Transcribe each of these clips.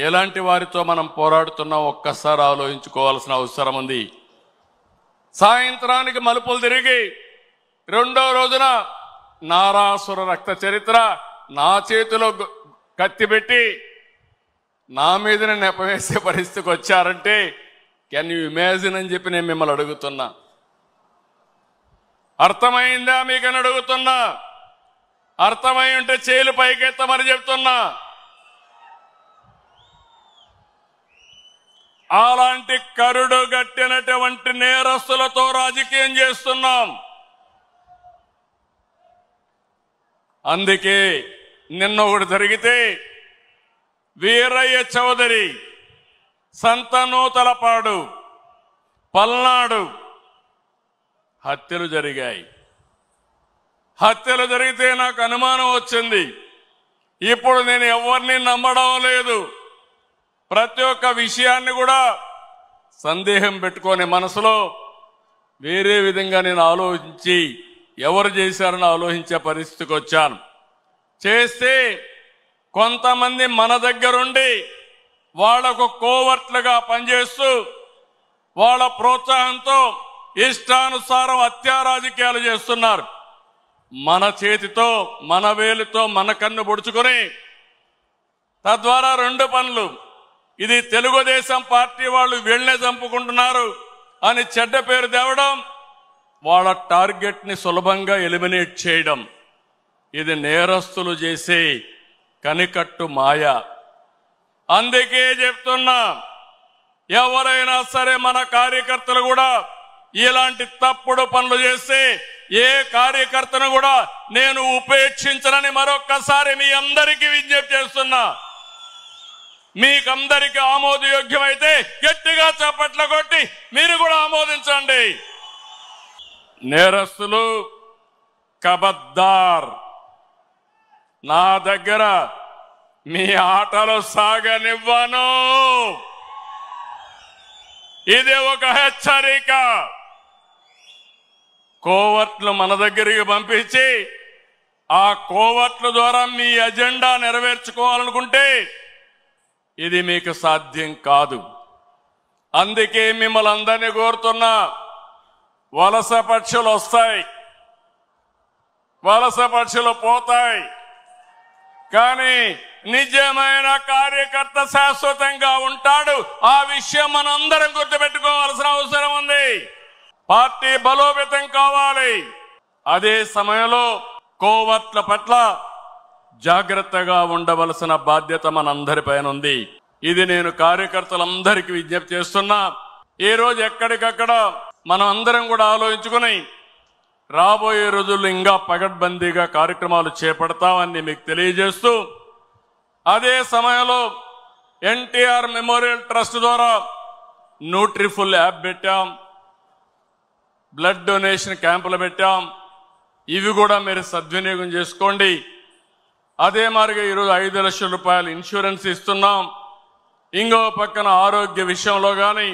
ఎలాంటి వారితో మనం పోరాడుతున్నాం ఒక్కసారి ఆలోచించుకోవాల్సిన అవసరం ఉంది. సాయంత్రానికి మలుపులు తిరిగి రెండో రోజున నారాసుర రక్త చరిత్ర నా చేతిలో కత్తి పెట్టి నా మీదనే నెపవేసే పరిస్థితికి వచ్చారంటే కెన్ యూ ఇమాజిన్ అని చెప్పి నేను మిమ్మల్ని అడుగుతున్నా. అర్థమైందా మీకని అడుగుతున్నా. అర్థమై ఉంటే చేలు పైకెత్తమని చెప్తున్నా. అలాంటి కరుడు గట్టినటువంటి నేరస్తులతో రాజకీయం చేస్తున్నాం. అందుకే నిన్న ఒకటి జరిగితే వీరయ్య చౌదరి, సంతనూతలపాడు, పల్నాడు హత్యలు జరిగాయి. హత్యలు జరిగితే నాకు అనుమానం వచ్చింది. ఇప్పుడు నేను ఎవరిని నమ్మడం లేదు. ప్రతి ఒక్క విషయాన్ని కూడా సందేహం పెట్టుకొని మనసులో వేరే విధంగా నేను ఆలోచించి ఎవరు చేశారని ఆలోచించే పరిస్థితికి వచ్చాను. చేస్తే కొంతమంది మన దగ్గరుండి వాళ్లకు కోవర్ట్లుగా పనిచేస్తూ వాళ్ళ ప్రోత్సాహంతో ఇష్టానుసారం హత్యా రాజకీయాలు చేస్తున్నారు. మన చేతితో మన వేలుతో మన కన్ను పొడుచుకొని తద్వారా రెండు పనులు, ఇది తెలుగుదేశం పార్టీ వాళ్ళు వీళ్ళనే చంపుకుంటున్నారు అని చెడ్డ పేరు తేవడం, వాళ్ళ టార్గెట్ ని సులభంగా ఎలిమినేట్ చేయడం, ఇది నేరస్తులు చేసే కనికట్టు మాయ. అందుకే చెప్తున్నా, ఎవరైనా సరే మన కార్యకర్తలు కూడా ఇలాంటి తప్పుడు పనులు చేస్తే ఏ కార్యకర్తను కూడా నేను ఉపేక్షించనని మరొక్కసారి మీ అందరికీ విజ్ఞప్తి చేస్తున్నా. మీకందరికీ ఆమోదయోగ్యమైతే గట్టిగా చప్పట్లు కొట్టి మీరు కూడా ఆమోదించండి. నేరస్తులు కబద్దార్, నా దగ్గర మీ ఆటలు సాగనివ్వను. ఇది ఒక హెచ్చరిక. కోవర్ట్లు మన దగ్గరికి పంపించి ఆ కోవర్ట్ల ద్వారా మీ అజెండా నెరవేర్చుకోవాలనుకుంటే ఇది మీకు సాధ్యం కాదు. అందుకే మిమ్మల్ని అందరినీ కోరుతున్నా, వలస పక్షులు వస్తాయి, వలస పక్షులు పోతాయి, కానీ నిజమైన కార్యకర్త శాశ్వతంగా ఉంటాడు. ఆ విషయం మనందరం గుర్తుపెట్టుకోవాల్సిన అవసరం ఉంది. పార్టీ బలోపేతం కావాలి. అదే సమయంలో కోవర్ట్ల పట్ల జాగ్రత్తగా ఉండవలసిన బాధ్యత మనందరిపైన ఉంది. ఇది నేను కార్యకర్తలందరికీ విజ్ఞప్తి చేస్తున్నా. ఈ రోజు ఎక్కడికక్కడ మనం అందరం కూడా ఆలోచించుకుని రాబోయే రోజుల్లో ఇంకా పగడ్బందీగా కార్యక్రమాలు చేపడతామని మీకు తెలియజేస్తూ, అదే సమయంలో ఎన్టీఆర్ మెమోరియల్ ట్రస్ట్ ద్వారా న్యూట్రిఫుల్ యాప్ పెట్టాం, బ్లడ్ డొనేషన్ క్యాంపులు పెట్టాం. ఇవి కూడా మీరు సద్వినియోగం చేసుకోండి. అదే మాదిరిగా ఈరోజు 5 లక్షల రూపాయలు ఇన్సూరెన్స్ ఇస్తున్నాం. ఇంకో పక్కన ఆరోగ్య విషయంలో కానీ,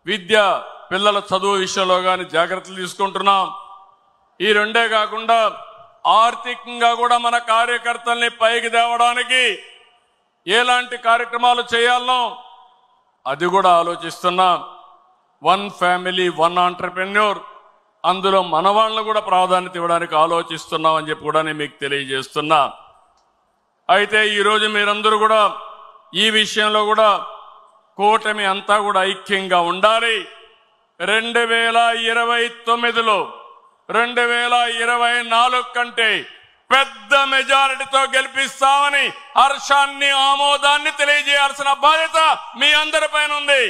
విద్య పిల్లల చదువు విషయంలో కానీ జాగ్రత్తలు తీసుకుంటున్నాం. ఈ రెండే కాకుండా ఆర్థికంగా కూడా మన కార్యకర్తల్ని పైకి తేవడానికి ఎలాంటి కార్యక్రమాలు చేయాలనో అది కూడా ఆలోచిస్తున్నాం. 1 ఫ్యామిలీ 1 ఆంటర్‌ప్రెన్యూర్, అందులో మన వాళ్ళను కూడా ప్రాధాన్యత ఇవ్వడానికి ఆలోచిస్తున్నాం అని చెప్పి కూడా నేను మీకు తెలియజేస్తున్నా. అయితే ఈరోజు మీరందరూ కూడా ఈ విషయంలో కూడా కూటమి అంతా కూడా ఐక్యంగా ఉండాలి. 2029లో 2024 కంటే పెద్ద మెజారిటీతో గెలిపిస్తామని హర్షాన్ని ఆమోదాన్ని తెలియజేయాల్సిన బాధ్యత మీ అందరిపైన ఉంది.